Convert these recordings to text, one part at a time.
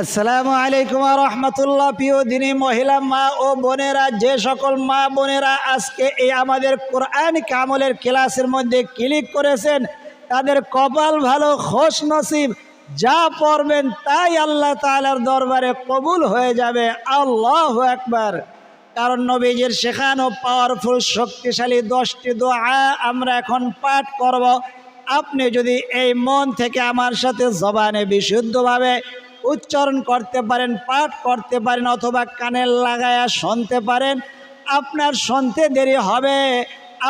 আসসালামু আলাইকুম ওয়া রাহমাতুল্লাহ। প্রিয় দিনী মহিলা মা ও বোনেরা, যে সকল মা বোনেরা আজকে এই আমাদের কোরআনিক আমলের ক্লাসের মধ্যে ক্লিক করেছেন, তাদের কপাল ভালো, খোশ নসিব। যা পড়বেন তাই আল্লাহ তাআলার দরবারে কবুল হয়ে যাবে। আল্লাহু আকবার। কারণ নবীজির শেখানো পাওয়ারফুল শক্তিশালী 10টি দোয়া আমরা এখন পাঠ করব। আপনি যদি এই মন থেকে আমার সাথে জবানে বিশুদ্ধভাবে উচ্চারণ করতে পারেন, পাঠ করতে পারেন, অথবা কানে লাগায়া শুনতে পারেন, আপনার শুনতে দেরি হবে,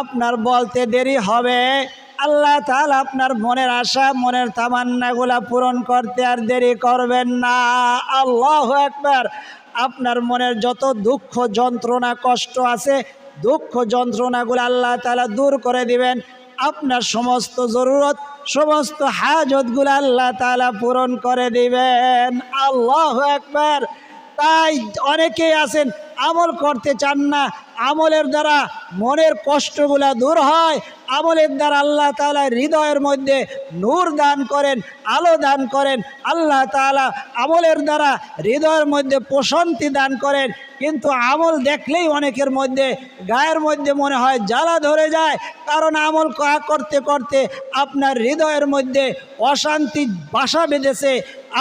আপনার বলতে দেরি হবে। আল্লাহ তাআলা আপনার মনের আশা, মনের তামান্নাগুলা পূরণ করতে আর দেরি করবেন না। আল্লাহু আকবার। আপনার মনের যত দুঃখ যন্ত্রণা কষ্ট আছে, দুঃখ যন্ত্রণাগুলো আল্লাহ তাআলা দূর করে দিবেন। আপনার সমস্ত জরুরত, সমস্ত হাজতগুলো আল্লাহ তাআলা পূরণ করে দিবেন। আল্লাহু আকবার। তাই অনেকেই আছেন আমল করতে চান না, আমলের দ্বারা মনের কষ্টগুলা দূর হয়, আমলের দ্বারা আল্লাহ তাআলা হৃদয়ের মধ্যে নূর দান করেন, আলো দান করেন। আল্লাহ তাআলা আমলের দ্বারা হৃদয়ের মধ্যে প্রশান্তি দান করেন। কিন্তু আমল দেখলেই অনেকের মধ্যে গায়ের মধ্যে মনে হয় জ্বালা ধরে যায়, কারণ আমল করতে করতে আপনার হৃদয়ের মধ্যে অশান্তি বাসা বেঁধেছে।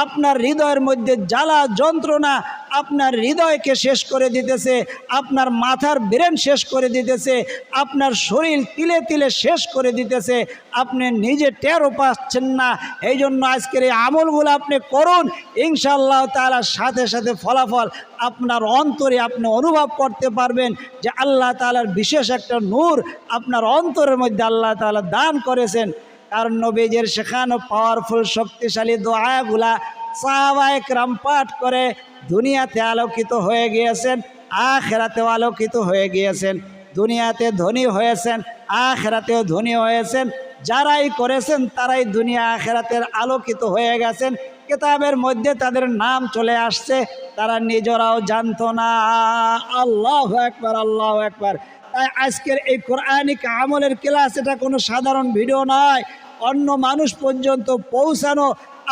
আপনার হৃদয়ের মধ্যে জ্বালা যন্ত্রণা আপনার হৃদয়কে শেষ করে দিতেছে, আপনার মাথার ব্রেন শেষ করে দিতেছে, আপনার শরীর তিলে তিলে শেষ করে দিতেছে, আপনি নিজে টেরও পাচ্ছেন না। এই জন্য আজকের এই আমলগুলো আপনি করুন, ইনশাআল্লাহ তাআলা সাথে সাথে ফলাফল আপনার অন্তরে আপনি অনুভব করতে পারবেন যে আল্লাহ তাআলার বিশেষ একটা নূর আপনার অন্তরের মধ্যে আল্লাহ তাআলা দান করেছেন। কারণ নবীজির শেখানো পাওয়ারফুল শক্তিশালী দোয়াগুলা সাহাবায়ে কেরাম পাঠ করে দুনিয়াতে আলোকিত হয়ে গিয়েছেন, আখিরাতেও আলোকিত হয়ে গিয়েছেন। দুনিয়াতে ধনী হয়েছেন, আখিরাতেও ধনী হয়েছেন। যারাই করেছেন তারাই দুনিয়া আখিরাতের আলোকিত হয়ে গেছেন। কিতাবের মধ্যে তাদের নাম চলে আসছে, তারা নিজেরাও জানতো না। আল্লাহু আকবার, আল্লাহু আকবার। তাই আজকের এই কোরআনিক আমলের ক্লাস এটা কোনো সাধারণ ভিডিও নয়, অন্য মানুষ পর্যন্ত পৌঁছানো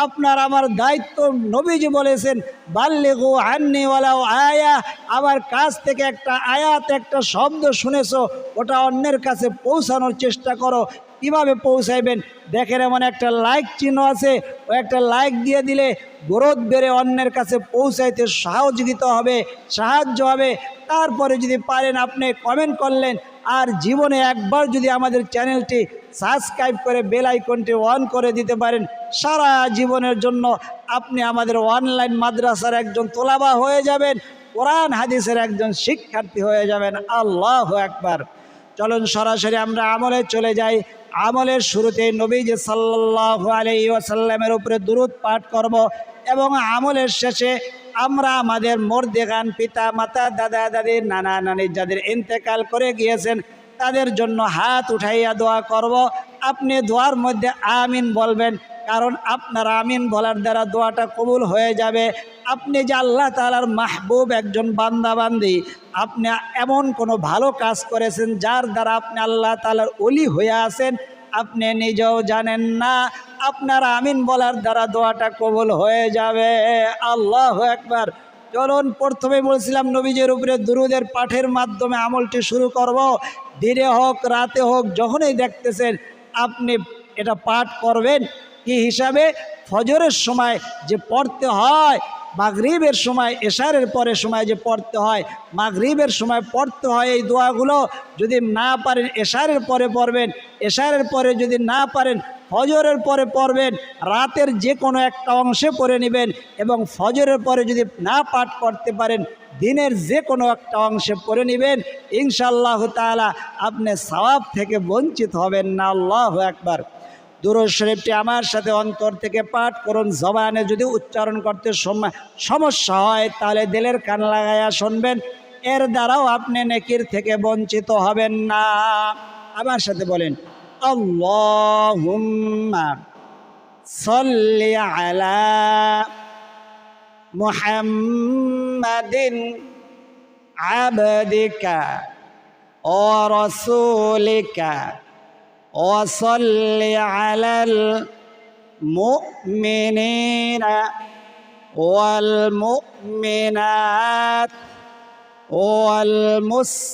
আপনার আমার দায়িত্ব। নবীজি বলেছেন, বাল্লিগু আন্নি ওয়ালাউ আয়া। আমার কাছ থেকে একটা আয়াত, একটা শব্দ শুনেছো, ওটা অন্যের কাছে পৌঁছানোর চেষ্টা করো। কিভাবে পৌঁছাইবেন? দেখেন, এমন একটা লাইক চিহ্ন আছে, ও একটা লাইক দিয়ে দিলে গ্রোথ বেড়ে অন্যের কাছে পৌঁছাইতে সহযোগিতা হবে, সাহায্য হবে। তারপরে যদি পারেন আপনি কমেন্ট করলেন, আর জীবনে একবার যদি আমাদের চ্যানেলটি সাবস্ক্রাইব করে বেল আইকনটি অন করে দিতে পারেন, সারা জীবনের জন্য আপনি আমাদের অনলাইন মাদ্রাসার একজন তোলাবা হয়ে যাবেন, কোরআন হাদিসের একজন শিক্ষার্থী হয়ে যাবেন। আল্লাহু আকবার। চলুন সরাসরি আমরা আমলে চলে যাই। আমলের শুরুতে নবীজি সাল্লাল্লাহু আলাইহি ওয়াসাল্লামের উপরে দুরূদ পাঠ করব, এবং আমলের শেষে আমরা আমাদের মুর্দেগান পিতা মাতা, দাদা দাদি, নানা নানি যাদের ইন্তেকাল করে গিয়েছেন তাদের জন্য হাত উঠাইয়া দোয়া করব। আপনি দোয়ার মধ্যে আমিন বলবেন, কারণ আপনার আমিন বলার দ্বারা দোয়াটা কবুল হয়ে যাবে। আপনি যে আল্লাহ তাআলার মাহবুব একজন বান্দা বান্দি, আপনি এমন কোনো ভালো কাজ করেছেন যার দ্বারা আপনি আল্লাহ তাআলার ওলি হয়ে আছেন, আপনি নিজেও জানেন না। আপনার আমিন বলার দ্বারা দোয়াটা কবুল হয়ে যাবে। আল্লাহু আকবার। চলুন প্রথমে বলছিলাম নবীজির উপরে দুরূদের পাঠের মাধ্যমে আমলটি শুরু করব। দিনে হোক রাতে হোক, যখনই দেখতেছেন আপনি এটা পাঠ করবেন। কি হিসাবে? ফজরের সময় যে পড়তে হয়, মাগরিবের সময়, এশারের পরে সময় যে পড়তে হয়, মাগরিবের সময় পড়তে হয় এই দোয়াগুলো। যদি না পারেন এশারের পরে পড়বেন, এশারের পরে যদি না পারেন ফজরের পরে পড়বেন, রাতের যে কোনো একটা অংশে পড়ে নেবেন, এবং ফজরের পরে যদি না পাঠ করতে পারেন দিনের যে কোনো একটা অংশে পড়ে নেবেন। ইনশাআল্লাহ তাআলা আপনি সওয়াব থেকে বঞ্চিত হবেন না। আল্লাহু আকবার। দুরূদ শরীফটি আমার সাথে অন্তর থেকে পাঠ করুন। জবানে যদি উচ্চারণ করতে সমস্যা হয় তাহলে দিলের কান লাগাইয়া শুনবেন, এর দ্বারাও আপনি নেকির থেকে বঞ্চিত হবেন না। আমার সাথে বলেন, আল্লাহুম্মা সাল্লি আলা মুহাম্মাদিন আবদিকা ওয়া রাসূলিকা ওয়াসাল্লি আলাল মুমিনিনা والمؤمنات والمسلمين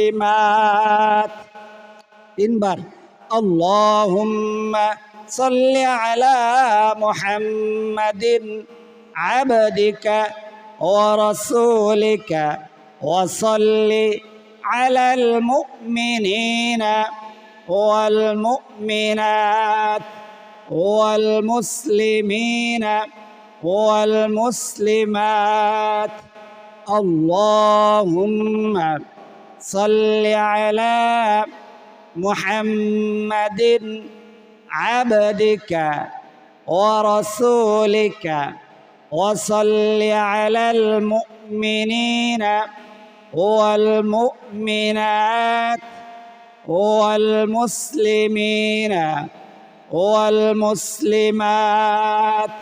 والمسلمات. 3 বার اللهم صل على محمد عبدك ورسولك وصل على المؤمنين والمؤمنات والمسلمين والمسلمات. اللهم صل على محمد عبدك ورسولك وصل على المؤمنين والمؤمنات والمسلمين والمسلمات.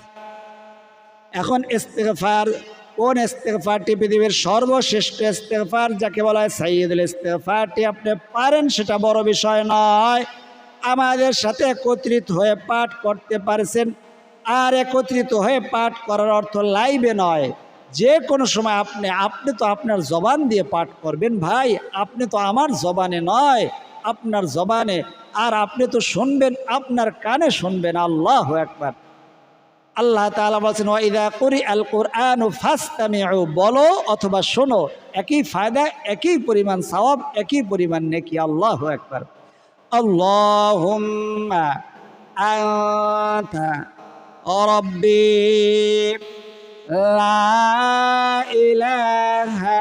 এখন ইস্তিগফার, কোন ইস্তিগফারটি পৃথিবীর সর্বশ্রেষ্ঠ ইস্তিগফার যাকে বলা হয় সাইয়্যিদুল ইস্তিগফারটি আপনি পারেন সেটা বড় বিষয় নয়। আমাদের সাথে একত্রিত হয়ে পাঠ করতে পারছেন, আর একত্রিত হয়ে পাঠ করার অর্থ লাইভে নয়, যে কোনো সময় আপনি তো আপনার জবান দিয়ে পাঠ করবেন ভাই, আপনি তো আমার জবানে নয়, আপনার জবানে, আর আপনি তো শুনবেন, আপনার কানে শুনবেন। আল্লাহু আকবার। আল্লাহ তাআলা বলেছেন ওয়াইদা কুরিআল কুরআনু ফাসতামিউ, বলো অথবা শোনো, একই ফায়দা, একই পরিমাণ সওয়াব, একই পরিমাণ নেকি। আল্লাহু আকবার। আল্লাহুম্মা আনতা রাব্বি লা ইলাহা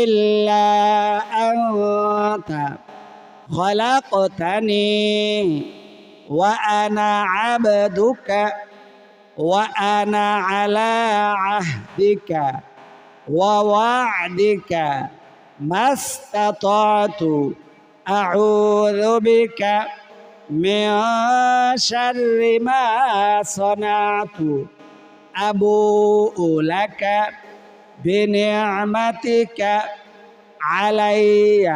ইল্লা আনতা খালাকতানি ওয়া আনা আবদুকা وأنا على عهدك ووعدك ما استطعت أعوذ بك من شر ما صنعت أبوء لك بنعمتك علي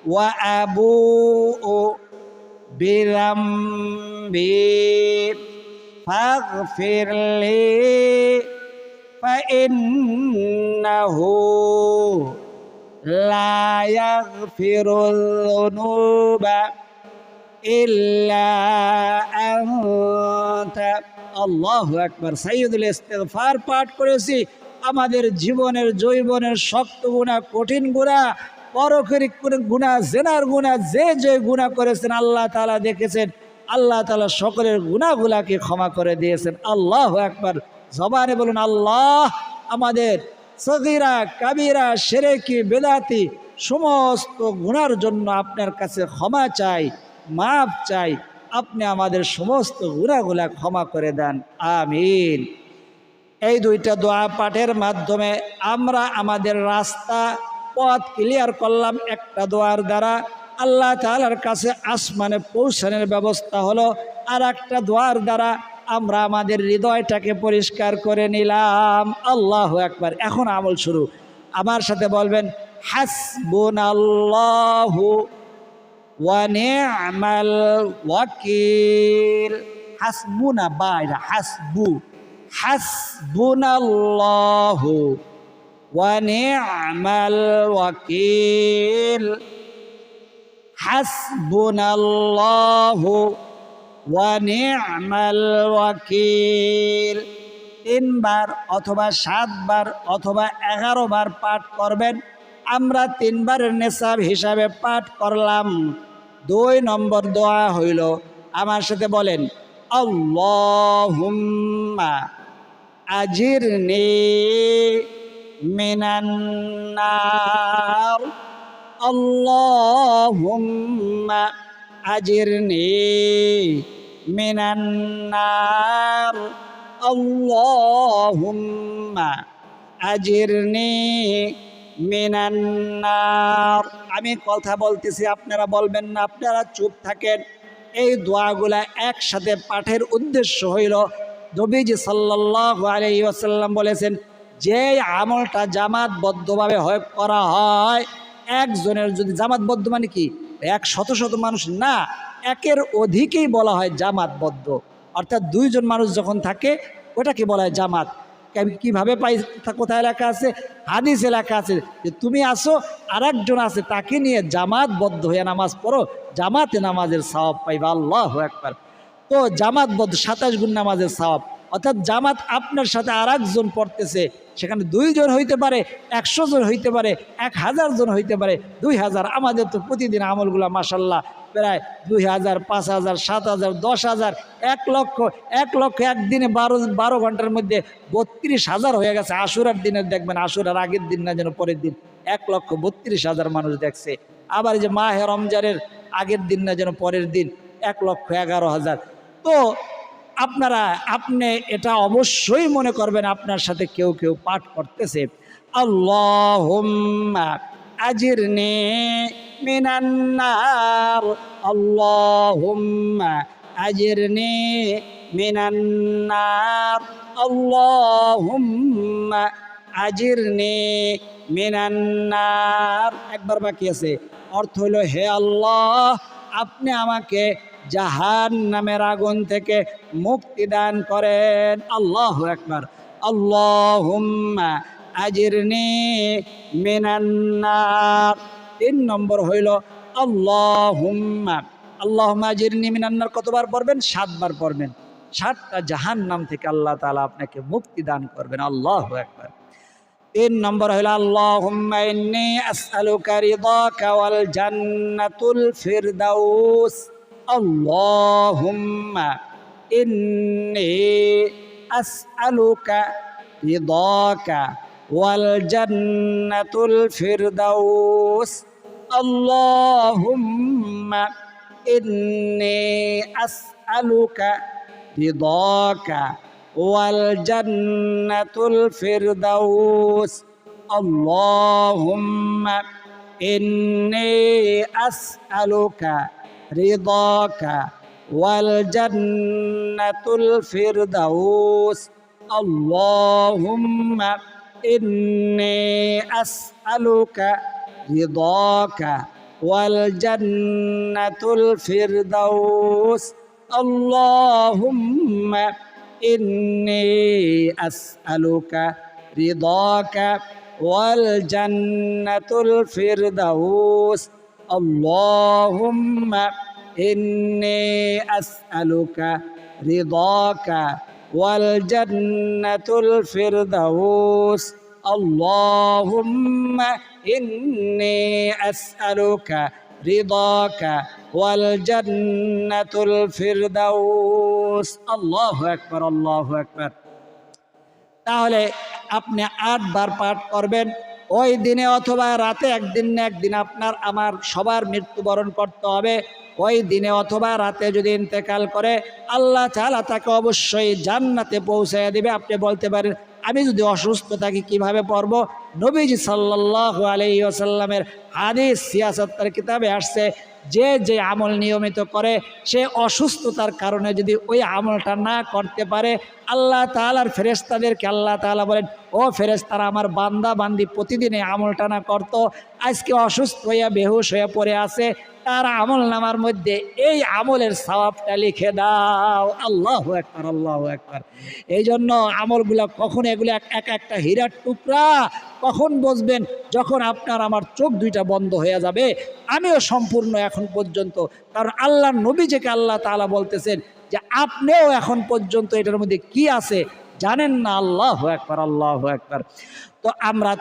وأبوء بذنبي فاغفر لي فإنه لا يغفر الذنوب إلا أنت. আল্লাহু আকবার। সাইয়্যিদুল ইস্তিগফার পাঠ করেছি, আমাদের জীবনের জৈবনের শক্ত গুনাহ, কঠিন গুনাহ, পরোক্ষিক গুনাহ, জেনার গুনাহ, যে গুনাহ করেছেন আল্লাহ তাআলা দেখেছেন। আল্লাহ তাআলা সকলের গুনাহগুলাকে ক্ষমা করে দিয়েছেন। আল্লাহু আকবার। জবানে বলুন আল্লাহ, আমাদের সগীরা কাবীরা শিরকি বিদআতি সমস্ত গুনার জন্য আপনার কাছে ক্ষমা চাই, মাফ চাই, আপনি আমাদের সমস্ত গুনাহগুলা ক্ষমা করে দেন, আমিন। এই 2টা দোয়া পাঠের মাধ্যমে আমরা আমাদের রাস্তা পথ ক্লিয়ার করলাম। একটা দোয়ার দ্বারা আল্লাহ তাআলার কাছে আসমানে পৌঁছানোর ব্যবস্থা হলো, আর একটা দোয়ার দ্বারা আমরা আমাদের হৃদয়টাকে পরিষ্কার করে নিলাম। আল্লাহু আকবার। এখন আমল শুরু। আমার সাথে বলবেন হাসবুনাল্লাহু ওয়া নি'মাল ওয়াকিল। হাসবুনা বাইরা, হাসবু, হাসবুনাল্লাহু ওয়া নি'মাল ওয়াকিল, হাসবুনাল্লাহু ওয়া নি'মাল ওয়াকিল। 3 বার অথবা 7 বার অথবা 11 বার পাঠ করবেন। আমরা 3 বারের নিসাব হিসাবে পাঠ করলাম। 2 নম্বর দোয়া হইল, আমার সাথে বলেন আল্লাহুম্মা আজিরনি মিনান নার, আল্লাহুম্মা আজিরনি মিনান নার, আল্লাহুম্মা আজিরনি মিনান নার। আমি কথা বলতেছি, আপনারা বলবেন না, আপনারা চুপ থাকেন। এই দোয়াগুলা একসাথে পাঠের উদ্দেশ্য হইল, নবীজি সাল্লাল্লাহু আলাইহি ওয়াসাল্লাম বলেছেন, যে আমলটা জামাতবদ্ধভাবে করা হয়, একজনের যদি জামাতবদ্ধ মানে কি 100 মানুষ না, একের অধিকেই বলা হয় জামাতবদ্ধ, অর্থাৎ দুইজন মানুষ যখন থাকে ওটাকে বলা হয় জামাত। কিভাবে পাই, কোথায় লেখা আছে? হাদিসে লেখা আছে যে তুমি আসো আর একজন আছে, তাকে নিয়ে জামাতবদ্ধ হয়ে নামাজ পড়ো, জামাতে নামাজের সওয়াব পাইবা। আল্লাহু আকবার। তো জামাতবদ্ধ 27 গুণ নামাজের সওয়াব, অর্থাৎ জামাত আপনার সাথে আর একজন পড়তেছে, সেখানে 2 জন হইতে পারে, 100 জন হইতে পারে, 1000 জন হইতে পারে, 2000। আমাদের তো প্রতিদিন আমলগুলা মাশাল্লাহ প্রায় 2000, 5000, 7000, 10,000, 1 লক্ষ একদিনে 12 ঘন্টার মধ্যে 32,000 হয়ে গেছে। আশুরার দিনের দেখবেন, আশুরার আগের দিন না যেন পরের দিন 1,32,000 মানুষ দেখছে। আবার এই যে মাহে রমজানের আগের দিন না যেন পরের দিন 1,11,000। তো আপনি এটা অবশ্যই মনে করবেন আপনার সাথে কেউ কেউ পাঠ করতেছে, আল্লাহুম্মা আজিরনি মিনান নার, আল্লাহুম্মা আজিরনি মিনান নার, আল্লাহুম্মা আজিরনি মিনান নার। একবার বাকি আছে, অর্থ হলো হে আল্লাহ, আপনি আমাকে জাহান্নামের আগুন থেকে মুক্তি দান করেন। আল্লাহু আকবার। আল্লাহুম্মা আজিরনি মিনান নার। 3 নম্বর হইল আল্লাহুম্মা আজিরনি মিনান নার। কতবার পড়বেন? 7 বার পড়বেন। 7টা জাহান্নাম থেকে আল্লাহ তাআলা আপনাকে মুক্তি দান করবেন। আল্লাহু আকবার। 3 নম্বর হইল আল্লাহুম্মা ইন্নী আসআলুকা রিদাকা ওয়াল জান্নাতুল ফিরদাউস, আল্লাহুম্মা ইন্নী আসআলুকা রিদাকা ওয়াল জান্নাতুল ফিরদাউস, আল্লাহুম্মা ইন্নী আসআলুকা রিদাকা ওয়াল জান্নাতুল ফিরদাউস, আল্লাহুম্মা ইন্নী আসআলুকা রিদাকা ওয়াল জান্নাতুল ফিরদাউস, আল্লাহুম্মা ইন্নী আসআলুকা রিদাকা ওয়াল জান্নাতুল ফিরদাউস, আল্লাহুম্মা ইন্নী আসআলুকা রিদাকা ওয়াল জান্নাতুল ফিরদাউস, আল্লাহুম্মা ইন্নী আসআলুকা রিদাকা ওয়াল জান্নাতুল ফিরদাউস, আল্লাহুম্মা ইন্নী আসআলুকা রিদাকা ওয়াল জান্নাতুল ফিরদাউস। আল্লাহু আকবার, আল্লাহু আকবার। তাহলে আপনি 8 বার পাঠ করবেন। ওই দিনে অথবা রাতে, একদিন না একদিন আপনার আমার সবার মৃত্যুবরণ করতে হবে। ওই দিনে অথবা রাতে যদি ইন্তেকাল করে, আল্লাহ তাআলা তাকে অবশ্যই জান্নাতে পৌঁছায় দিবে। আপনি বলতে পারেন আমি যদি অসুস্থ থাকি কিভাবে পড়ব? নবীজি সাল্লাল্লাহু আলাইহি ওয়াসাল্লামের হাদিস সিয়াসতের কিতাবে আসছে, যে আমল নিয়মিত করে সে অসুস্থতার কারণে যদি ওই আমলটা না করতে পারে, আল্লাহ তাআলার ফেরেশতাদেরকে আল্লাহ তাআলা বলেন, ও ফেরেশতারা, আমার বান্দা বান্দি প্রতিদিন এই আমলটা না করতো, আজকে অসুস্থ হইয়া বেহুশ হয়ে পড়ে আছে, তার আমল নামার মধ্যে এই আমলের সওয়াবটা লিখে দাও। আল্লাহু আকবার, আল্লাহু আকবার। এই জন্য আমলগুলা কখন, এগুলো একটা হীরার টুকরা, কখন বুঝবেন? যখন আপনার আমার চোখ দুইটা বন্ধ হয়ে যাবে। আমিও সম্পূর্ণ এখন পর্যন্ত, কারণ আল্লাহর নবী থেকে আল্লাহ তাআলা বলতেছেন যে আপনিও এখন পর্যন্ত এটার মধ্যে কি আছে জানেন না। আল্লাহু আকবার, আল্লাহু আকবার। তো আমরা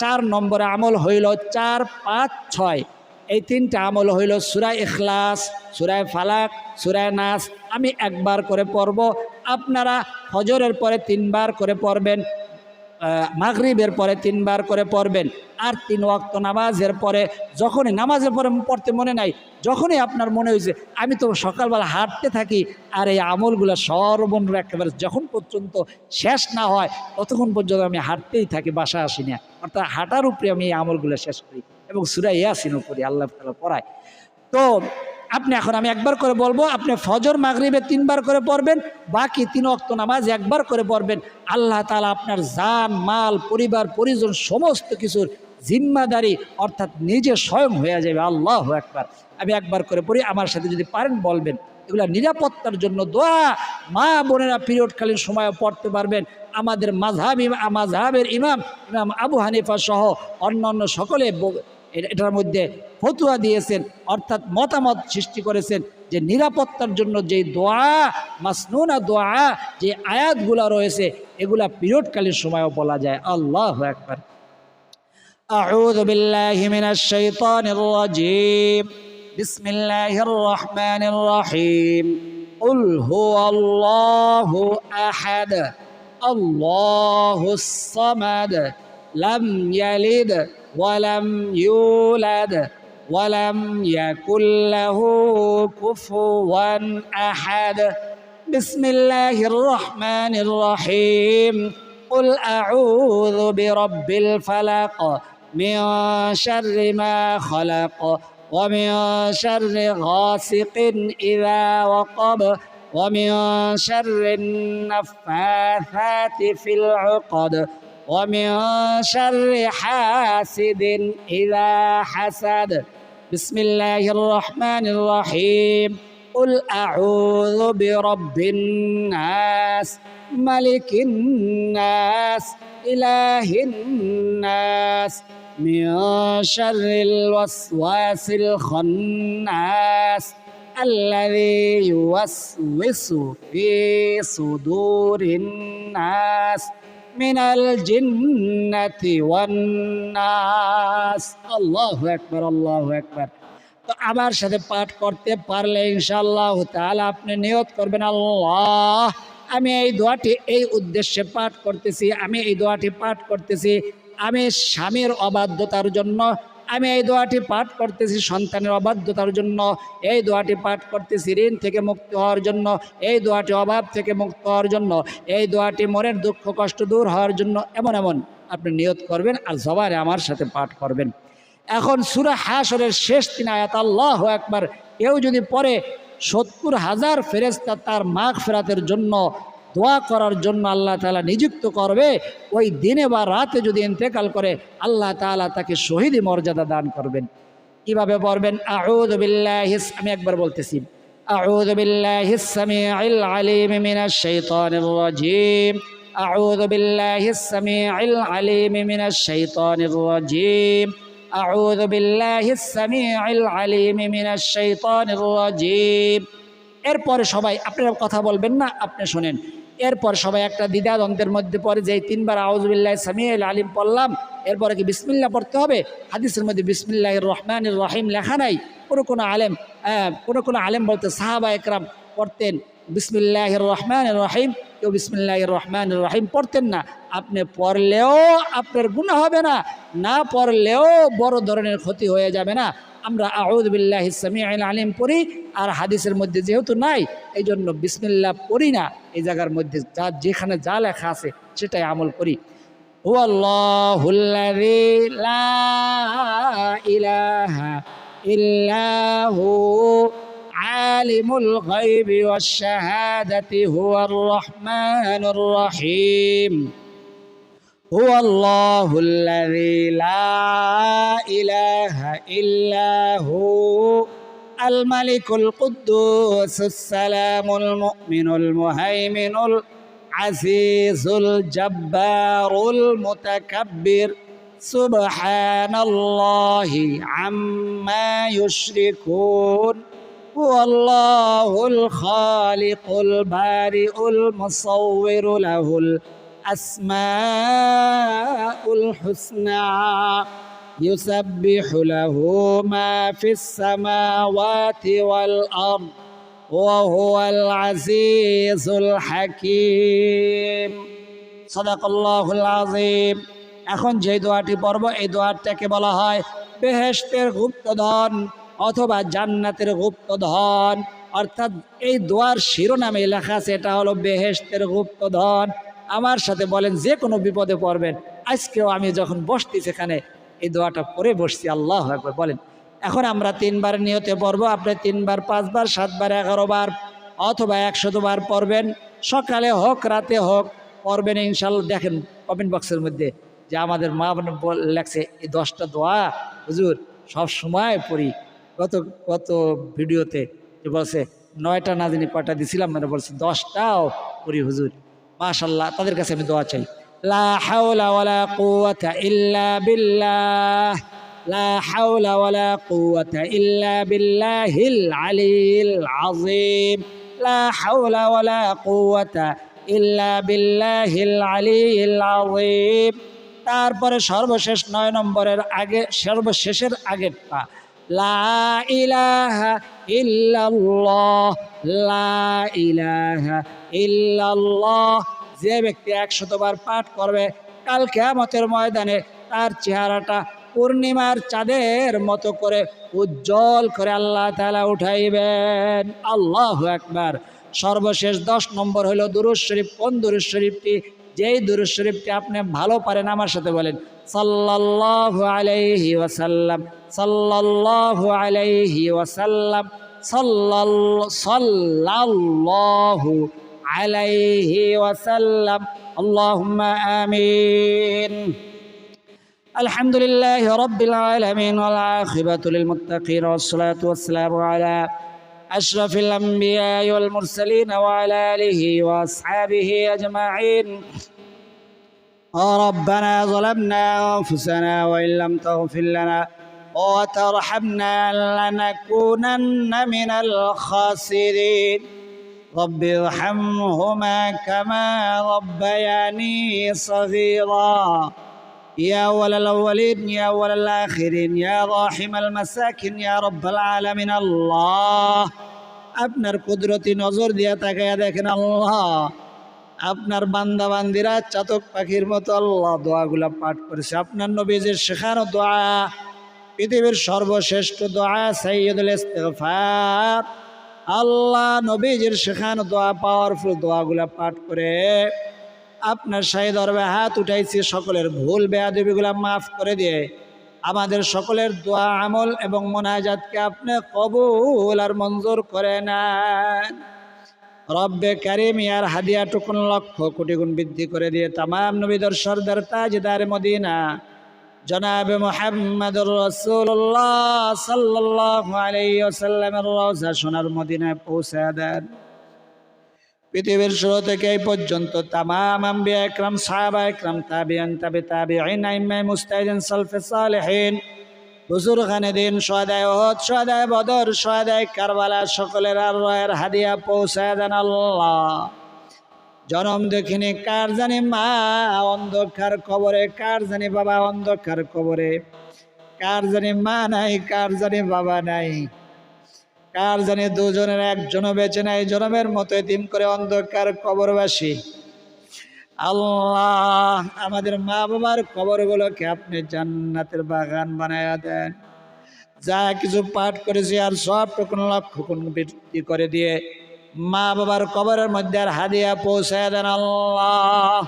4 নম্বরে আমল হইল 4, 5, 6 এই 3টা আমল হইল সূরা ইখলাস, সূরা ফালাক, সূরা নাস। আমি 1 বার করে পড়ব, আপনারা ফজরের পরে 3 বার করে পড়বেন, মাগরিবের পরে 3 বার করে পড়বেন। আর 3 ওয়াক্ত নামাজের পরে, যখনই নামাজের পরে পড়তে মনে নাই, যখনই আপনার মনে হয়েছে আমি তো সকালবেলা হাঁটতে থাকি, আর এই আমলগুলো সর্বনিম্ন একেবারে যখন পর্যন্ত শেষ না হয় ততক্ষণ পর্যন্ত আমি হাঁটতেই থাকি, বাসা আসি না, অর্থাৎ হাঁটার উপরে আমি এই আমলগুলো শেষ করি এবং সূরা ইয়াসিনও পড়ি, আল্লাহ তাআলা পড়ায়। তো আপনি এখন আমি 1 বার করে বলবো, আপনি ফজর মাগরিবে 3 বার করে পড়বেন, বাকি 3 ওয়াক্ত নামাজ 1 বার করে পড়বেন। আল্লাহ তাআলা আপনার জান, মাল, পরিবার, পরিজন সমস্ত কিছুর জিম্মাদারি অর্থাৎ নিজে স্বয়ং হয়ে যাবে। আল্লাহু আকবার। আমি একবার করে পড়ি, আমার সাথে যদি পারেন বলবেন। এগুলা নিরাপত্তার জন্য দোয়া, মা বোনেরা পিরিয়ডকালীন সময় পড়তে পারবেন। আমাদের মাযহাবের ইমাম আবু হানিফা সহ অন্যান্য সকলে এটার মধ্যে ফতোয়া দিয়েছেন, অর্থাৎ মতামত সৃষ্টি করেছেন যে নিরাপত্তার জন্য যে দোয়া, মাসনুনা দোয়া, যে আয়াতগুলা রয়েছে এগুলা পিরিয়ডকালীন সময়ও বলা যায়। আল্লাহু আকবার। আউযু বিল্লাহি মিনাশ শাইতানির রাজীম। বিসমিল্লাহির রহমানির রহিম। কুল হুয়াল্লাহু আহাদ আল্লাহুস সামাদ লাম ইয়ালিদ ওয়ালাম ইউলাদ ওয়ালাম ইয়াকুল লাহু কুফুওয়ান আহাদ। বিসমিল্লাহির রহমানির রহিম। কুল আউযু বিরাব্বিল ফালাক মিন শাররি মা খালাক ওয়া মিন শাররি গাসিকিন ইযা ওয়াকাব ওয়া মিন শাররিন নাফাসাতি ফিল উকদ ওয়া মিন শাররি হাসিদিন ইযা হাসাদ। বিসমিল্লাহির রহমানির রহিম। কুল আউযু বিরাব্বিন নাস মালিকিন নাস ইলাহিন নাস মিন শাররিল ওয়াসওয়াসিল খান্নাস আল্লাযী ইউওয়াসওয়িসু ফি সুদুরিন নাস মিনাল জিন্নাতি ওয়ান নাস। আল্লাহু আকবার, আল্লাহু আকবার। তো আমার সাথে পাঠ করতে পারলে ইনশাআল্লাহ তাআলা আপনি নিয়ত করবেন, আল্লাহ আমি এই দোয়াটি এই উদ্দেশ্যে পাঠ করতেছি, আমি এই দোয়াটি পাঠ করতেছি আমি স্বামীর অবাধ্যতার জন্য, আমি এই দোয়াটি পাঠ করতেছি সন্তানের অবাধ্যতার জন্য, এই দোয়াটি পাঠ করতেছি ঋণ থেকে মুক্ত হওয়ার জন্য, এই দোয়াটি অভাব থেকে মুক্ত হওয়ার জন্য, এই দোয়াটি মনের দুঃখ কষ্ট দূর হওয়ার জন্য। এমন এমন আপনি নিয়ত করবেন আর জবানে আমার সাথে পাঠ করবেন। এখন সূরা হাশরের শেষ 3 আয়াত আল্লাহু আকবার কেউ যদি পড়ে 70,000 ফেরেশতা তার মাগফিরাতের জন্য দোয়া করার জন্য আল্লাহ তাআলা নিযুক্ত করবে। ওই দিনে বা রাতে যদি ইন্তেকাল করে আল্লাহ তাআলা তাকে শহীদি মর্যাদা দান করবেন। কিভাবে পড়বেন? আউযু বিল্লাহি, আমি একবার বলতেছি, আউযু বিল্লাহিস সামিউল আলিম মিনাশ শাইতানির রাজীম। আউযু বিল্লাহিস সামিউল আলিম মিনাশ শাইতানির রাজীম। আউযু বিল্লাহিস সামিউল আলিম মিনাশ শাইতানির রাজীম। এরপরে সবাই, আপনারা কথা বলবেন না, আপনি শুনেন। এরপর সবাই একটা দ্বিধাদ্বন্দ্বের মধ্যে পড়ে যে 3 বার আউযু বিল্লাহি সামিউল আলিম পড়লাম, এরপরে কি বিসমিল্লাহ পড়তে হবে? হাদিসের মধ্যে বিসমিল্লাহির রহমানির রহিম লেখা নাই। কোনো আলেম বলতে সাহাবা একরাম পড়তেন বিসমিল্লাহির রহমানির রহিম, কেউ বিসমিল্লাহির রহমানির রহিম পড়তেন না। আপনি পড়লেও আপনার গুনাহ হবে না, না পড়লেও বড় ধরনের ক্ষতি হয়ে যাবে না। আমরা আউযু বিল্লাহিস সামিউল আলিম পড়ি, আর হাদিসের মধ্যে যেহেতু নাই এই জন্য বিসমিল্লাহ পড়ি না। এই জায়গার মধ্যে যেখানে যা লেখা আছে সেটাই আমল করি। হুয়াল্লাহুল্লাযী লা ইলাহা ইল্লা হু আলিমুল গায়বি ওয়াশ শাহাদাতি হুয়ার রহমানুর রহিম। হুয়াল্লাহুল্লাযী লা ইলাহা ইল্লা হু আল মালিকুল কুদ্দুসুস সালামুল মুমিনুল মুহাইমিনুল আজিজুল জাব্বারুল মুতাকাব্বির সুবহানাল্লাহি আম্মা ইউশরিকুন। হুয়াল্লাহুল খালিকুল বারিউল মুসাউবিরু লাহুল আসমাউল হুসনা ইউসাব্বিহু লাহু মা ফিস সামাওয়াতি ওয়াল আরদ ওয়া হুয়াল আজিজুল হাকীম। সাদাকাল্লাহুল আযীম। এখন যে দোয়াটি পড়ব এই দোয়াটাকে বলা হয় বেহেশতের গুপ্তধন অথবা জান্নাতের গুপ্তধন। অর্থাৎ এই দোয়ার শিরোনামে লেখা আছে এটা হলো বেহেশতের গুপ্তধন। আমার সাথে বলেন যে কোনো বিপদে পড়বেন। আজকেও আমি যখন বসছি সেখানে এই দোয়াটা পড়ে বসছি। আল্লাহু আকবার বলেন। এখন আমরা 3 বার নিয়তে পড়ব। আপনি 3 বার, 5 বার, 7 বার, 11 বার অথবা 100 বার পড়বেন। সকালে হোক রাতে হোক পড়বেন ইনশাআল্লাহ। দেখেন কমেন্ট বক্সের মধ্যে যে আমাদের মা লেখছে এই 10টা দোয়া হুজুর সব সময় পড়ি। কত ভিডিওতে যে বলছে 9টা না জানি কয়টা দিছিলাম, মানে বলছে 10টাও পড়ি হুজুর। মাশাআল্লাহ, তাদের কাছে আমি দোয়া চাই। লা হাওলা ওয়ালা কুওয়াতা ইল্লা বিল্লাহ, লা হাওলা ওয়ালা কুওয়াতা ইল্লা বিল্লাহিল আলিয়্যিল আযীম, লা হাওলা ওয়ালা কুওয়াতা ইল্লা বিল্লাহিল আলিয়্যিল আযীম। তারপরে সর্বশেষ 9 নম্বরের আগে সর্বশেষের আগেরটা লা ইলাহা ইল্লাল্লাহ, লা ইলাহা ইল্লাল্লাহ। যে ব্যক্তি 100 বার পাঠ করবে কাল কিয়ামতের ময়দানে তার চেহারাটা পূর্ণিমার চাঁদের মতো করে উজ্জ্বল করে আল্লাহ তাআলা উঠাইবেন। আল্লাহু আকবার। সর্বশেষ 10 নম্বর হলো দুরূদ শরীফ। কোন দুরূদ শরীফটি? যেই দুরূদ শরীফটি আপনি ভালো পারেন আমার সাথে বলেন সাল্লাল্লাহু আলাইহি ওয়াসাল্লাম, সাল্লাল্লাহু আলাইহি ওয়াসাল্লাম, সাল্লাল্লাহু আলাইহি ওয়াসাল্লাম। আল্লাহুম্মা আমিন। আলহামদুলিল্লাহি রাব্বিল আলামিন ওয়াল আখিবাতু লিল মুত্তাকিন ওয়াসসালাতু ওয়াসসালামু আলা আশরাফিল আমবিয়া ওয়াল মুরসালিন ওয়া আলা আলিহি ওয়া আসহাবিহি আজমাইন। ربنا ظلمنا أنفسنا وإن لم تغفر لنا وترحمنا لنكونن من الخاسرين. رب ارحمهما كما ربياني صغيرا. يا أول الأولين يا أول الآخرين يا راحم المساكين يا رب العالمين. الله আপনার কুদরতি নজর দিয়া তাকায়া দেখেন আল্লাহ, আপনার বান্দা বান্দিরা চাতক পাখির মতো আল্লাহ দোয়াগুলা পাঠ করেছে। আপনার নবীজির শেখানো দোয়া, পৃথিবীর সর্বশ্রেষ্ঠ দোয়া সাইয়্যিদুল ইস্তিগফার। আল্লাহ নবীজির শেখানো দোয়া, পাওয়ারফুল দোয়াগুলা পাঠ করে আপনার শাহী দরবারে হাত উঠাইছি। সকলের ভুল বেয়াদবিগুলা মাফ করে দিয়ে আমাদের সকলের দোয়া আমল এবং মোনাজাতকে আপনি কবুল আর মঞ্জুর করে নেন। রব্বে কারিম ইয়ার হাদিয়াটুকুন লক্ষ কোটি গুণ বৃদ্ধি করে দিয়ে তামাম নবীদের সরদার তাজদার মদিনা জনাবে মুহাম্মদুর রাসূলুল্লাহ সাল্লাল্লাহু আলাইহি ওয়াসাল্লামের রওজা সোনার মদিনায় পৌঁছে দেন। পৃথিবীর শুরু থেকে এই পর্যন্ত তামাম আম্বিয়া ইকরাম, সাহাবা ইকরাম, তাবিঈন, তাবিঈন, আইম্মায়ে মুজতাহিদিন, সালফে সালেহিন, বুজুরগানে দিন, শুহাদায়ে উহুদ, শুহাদায়ে বদর, শুহাদায়ে কারবালা সকলের আরওয়াহের হাদিয়া পৌঁছায় দেন আল্লাহ। জনম দেখিনি কার জানি মা অন্ধকার কবরে, কার জানি বাবা অন্ধকার কবরে, কার জানি মা নাই, কার জানি বাবা নাই, কার জানি দুজনের একজনও বেঁচে নাই, জনমের মতো এতিম করে অন্ধকার কবরবাসী। আল্লাহ আমাদের মা বাবার কবরগুলোকে আপনি জান্নাতের বাগান বানায়া দেন। যা কিছু পাঠ করেছি আর সবটুকু লক্ষ গুণ বৃদ্ধি করে দিয়ে মা বাবার কবরের মধ্যে আর হাদিয়া পৌঁছায় দেন আল্লাহ।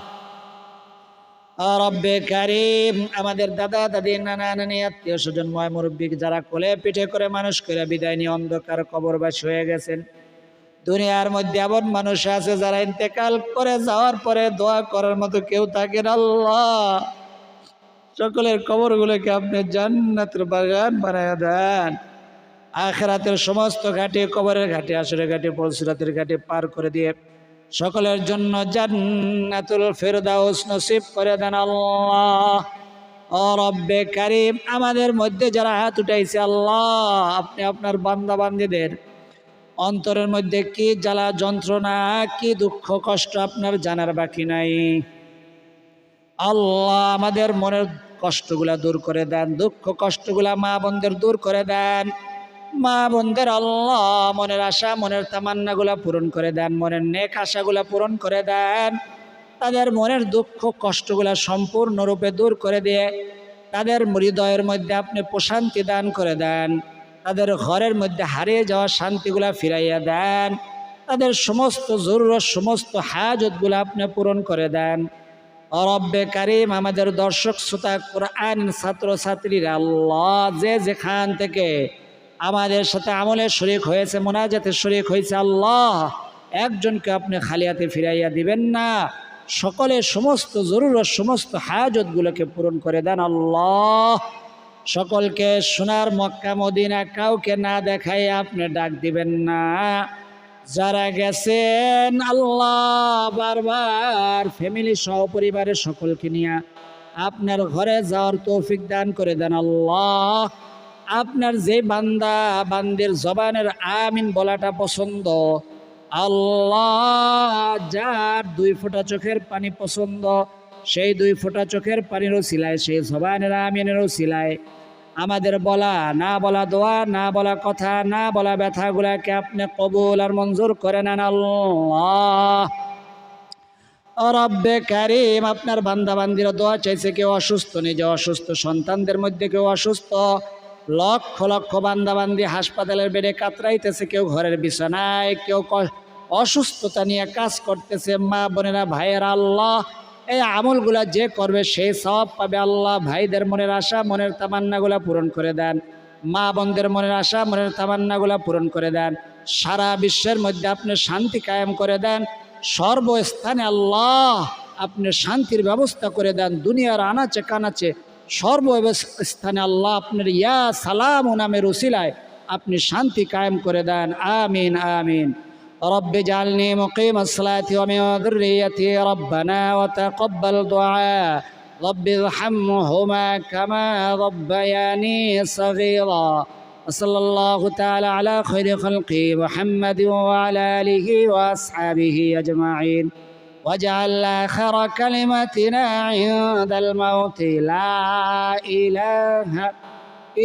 রব্বে কারিম আমাদের দাদা দাদি, নানা নানি, আত্মীয় স্বজন, ময় মুরব্বী যারা কোলে পিঠে করে মানুষ করে বিদায় নিয়ে অন্ধকার কবরবাসী হয়ে গেছেন, দুনিয়ার মধ্যে এমন মানুষ আছে যারা ইন্তেকাল করে যাওয়ার পরে দোয়া করার মতো কেউ থাকেন। আল্লাহ সকলের কবরগুলোকে আপনি জান্নাতের বাগান বানায়া দেন। আখিরাতের সমস্ত ঘাটে, কবরের ঘাটে, আসরের ঘাটে, পরশুরাতের ঘাটে পার করে দিয়ে সকলের জন্য জান্নাতুল ফিরদাউস নসিব করে দেন আল্লাহ। ও রব্বে কারিম আমাদের মধ্যে যারা হাত উঠাইছে আল্লাহ, আপনি আপনার বান্দা বান্দীদের অন্তরের মধ্যে কি জ্বালা যন্ত্রণা, কি দুঃখ কষ্ট আপনার জানার বাকি নাই। আল্লাহ আমাদের মনের কষ্টগুলা দূর করে দেন, দুঃখ কষ্টগুলা মা বোনদের দূর করে দেন। মা বোনদের আল্লাহ মনের আশা, মনের তামান্নাগুলা পূরণ করে দেন, মনের নেক আশাগুলা পূরণ করে দেন। তাদের মনের দুঃখ কষ্টগুলা সম্পূর্ণরূপে দূর করে দিয়ে তাদের হৃদয়ের মধ্যে আপনি প্রশান্তি দান করে দেন। তাদের ঘরের মধ্যে হারিয়ে যাওয়া শান্তিগুলা ফিরাইয়া দেন। তাদের সমস্ত জরুরত, সমস্ত হাজতগুলা আপনি পূরণ করে দেন। রব্বে কারিম আমাদের দর্শক শ্রোতা, কোরআন ছাত্র ছাত্রীরা আল্লাহ যে যেখান থেকে আমাদের সাথে আমলে শরীক হয়েছে, মোনাজাতে শরীক হয়েছে, আল্লাহ একজনকে আপনি খালি হাতে ফিরাইয়া দিবেন না। সকলের সমস্ত জরুরত সমস্ত হাজতগুলোকে পূরণ করে দেন আল্লাহ। সকলকে সোনার মক্কা মদিনা কাউকে না দেখাই আপনি ডাক দিবেন না। যারা গেছেন আল্লাহ বারবার ফ্যামিলি সহ পরিবারের সকলকে নিয়ে আপনার ঘরে যাওয়ার তৌফিক দান করে দেন আল্লাহ। আপনার যে বান্দা বান্দির জবানের আমিন বলাটা পছন্দ আল্লাহ, যার 2 ফোঁটা চোখের পানি পছন্দ সেই 2 ফোঁটা চোখের পানির ওসিলায় সেই জবানের আমিনের ওসিলায় আমাদের বলা না বলা দোয়া না বলা কথা না বলা ব্যথাগুলাকে আপনি কবুল আর মঞ্জুর করে নেন আল্লাহ। রব্বে কারিম, আপনার বান্দা বান্দিরা দোয়া চাইছে, কেউ অসুস্থ, নিজে অসুস্থ, সন্তানদের মধ্যে কেউ অসুস্থ, লক্ষ লক্ষ বান্দা বান্দি হাসপাতালের বেডে কাতরাইতেছে, কেউ ঘরের বিছানায়, কেউ অসুস্থতা নিয়ে কাজ করতেছে। মা বোনেরা ভাইয়েরা আল্লাহ এই আমলগুলা যে করবে সেই সওয়াব পাবে আল্লাহ। ভাইদের মনের আশা মনের তামান্নাগুলা পূরণ করে দেন, মা বোনদের মনের আশা মনের তামান্নাগুলা পূরণ করে দেন। সারা বিশ্বের মধ্যে আপনি শান্তি কায়েম করে দেন, সর্বস্থানে আল্লাহ আপনি শান্তির ব্যবস্থা করে দেন। দুনিয়ার আনাচে কানাচে সর্বস্থানে আল্লাহ আপনার ইয়া সালাম নামের উসিলায় আপনি শান্তি কায়েম করে দেন। আমিন আমিন। رب اجعلني مقيم الصلاة ومن ذريتي ربنا وتقبل دعاء رب ارحمهما كما ربياني صغيرا. وصلى الله تعالى على خير خلقه محمد وعلى آله وأصحابه أجمعين. واجعل آخر كلمتنا عند الموت لا إله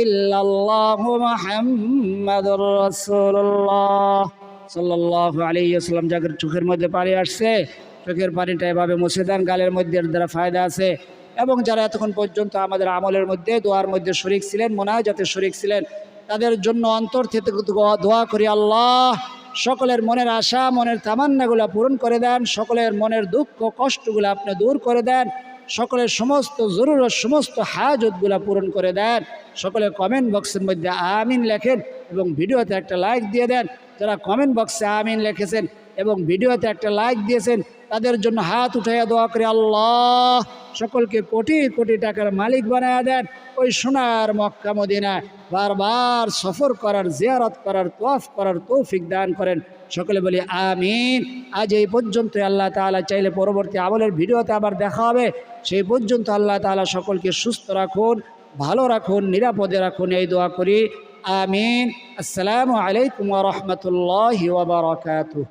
إلا الله محمد رسول الله সাল্লাল্লাহু আলাইহি ওয়াসাল্লাম। যাদের চোখের মধ্যে পানি আসছে চোখের পানিটা এভাবে মুছে দেন, গালের মধ্যে এর দ্বারা ফায়দা আছে। এবং যারা এতক্ষণ পর্যন্ত আমাদের আমলের মধ্যে দোয়ার মধ্যে শরীক ছিলেন, মোনাজাতে শরীক ছিলেন, তাদের জন্য অন্তর থেকে দোয়া করি আল্লাহ সকলের মনের আশা মনের তামান্নাগুলা পূরণ করে দেন, সকলের মনের দুঃখ কষ্টগুলো আপনি দূর করে দেন, সকলের সমস্ত জরুরত সমস্ত হাজতগুলা পূরণ করে দেন। সকলে কমেন্ট বক্সের মধ্যে আমিন লেখেন এবং ভিডিওতে একটা লাইক দিয়ে দেন। যারা কমেন্ট বক্সে আমিন লিখেছেন এবং ভিডিওতে একটা লাইক দিয়েছেন তাদের জন্য হাত উঠাইয়া দোয়া করে আল্লাহ সকলকে কোটি কোটি টাকার মালিক বানায়া দেন। ওই সোনার মক্কা মদিনায় বারবার সফর করার, জিয়ারত করার, তওয়াফ করার তৌফিক দান করেন। সকলে বলি আমিন। আজ এই পর্যন্ত, আল্লাহ তাআলা চাইলে পরবর্তী আমলের ভিডিওতে আবার দেখা হবে। সেই পর্যন্ত আল্লাহ তাআলা সকলকে সুস্থ রাখুন, ভালো রাখুন, নিরাপদে রাখুন, এই দোয়া করি আমিন। আসসালামু আলাইকুম ওয়া রাহমাতুল্লাহি ওয়া বারাকাতুহু।